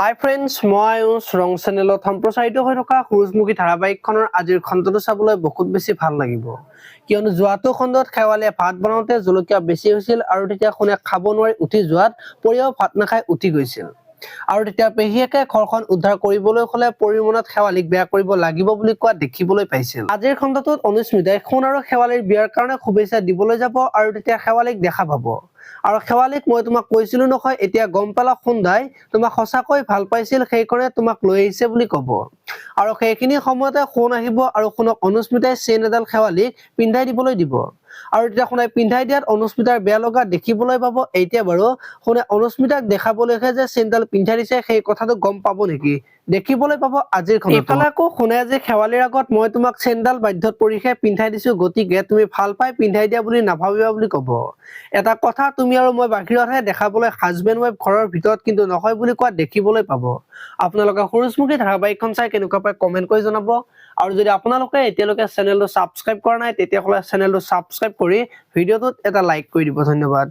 হাই friends, মই ৰং চেনেলত সম্প্ৰচাৰিত হৈ থকা সূৰুজমুখী ধাৰাবাহিকখনৰ আজিৰ খণ্ডটো চাবলৈ বহুত বেছি ভাল লাগিব। কিয়নো যোৱাটো খণ্ডত শেৱালিয়ে ভাত বনাওঁতে জলকীয়া বেছি হৈছিল আৰু তেতিয়া শুনে খাব নোৱাৰি উঠি যোৱাত পৰিয়াও ভাত নাখাই উঠি গৈছিল। আৰু তেতিয়া পেহীয়েকে ঘৰখন উদ্ধাৰ কৰিবলৈ হ'লে পৰিৰ মনত শেৱালিক বেয়া কৰিব লাগিব বুলি কোৱা দেখিবলৈ পাইছিল। আজিৰ খণ্ডটোত অনুস্মিতাই সোণ আৰু শেৱালিৰ বিয়াৰ কাৰণে শুভেচ্ছা দিবলৈ যাব আৰু তেতিয়া শেৱালিক দেখা পাব। আৰু শেৱালিক মই তোমাক কৈছিলো নহয়, এতিয়া গম পালা সোণদাই তোমাক সঁচাকৈ ভাল পাইছিল, সেইকাৰণে তোমাক লৈ আহিছে বুলি কব। আৰু সেইখিনি সময়তে সোণ আহিব আৰু সোণক অনুস্মিতাই চেইন এডাল শেৱালিক পিন্ধাই দিবলৈ দিব। আৰু তেতিয়া সোণাই পিন্ধাই দিয়াত অনুস্মিতাৰ বেয়া লগা দেখিবলৈ পাব। এতিয়া বাৰু সোণে অনুস্মিতাক দেখাবলৈহে যে চেইনডাল পিন্ধাই দিছে সেই কথাটো গম পাব নেকি, দেখিবলৈ পাব আজিৰ খণ্ডত। এইফালে আকৌ সোণে আজি শেৱালিৰ আগত মই তোমাক চেইনডাল বাধ্যত পৰিহে পিন্ধাই দিছো, গতিকে তুমি ভাল পাই পিন্ধাই দিয়া বুলি নাভাবিবা বুলি কব। এটা কথা তুমি আৰু মই বাহিৰতহে দেখাবলৈ হাজবেণ্ড ৱাইফ, ঘৰৰ ভিতৰত কিন্তু নহয় বুলি কোৱা দেখিবলৈ পাব। আপোনালোকে সূৰুজমুখী ধাৰাবাহিকখন চাই কেনেকুৱা পায় কমেন্ট কৰি জনাব। আৰু যদি আপোনালোকে এতিয়ালৈকে চেনেলটো ছাবস্ক্ৰাইব কৰা নাই তেতিয়াহ'লে চেনেলটো ছাবস্ক্ৰাইব কৰি ভিডিঅ'টোত এটা লাইক কৰি দিব। ধন্যবাদ।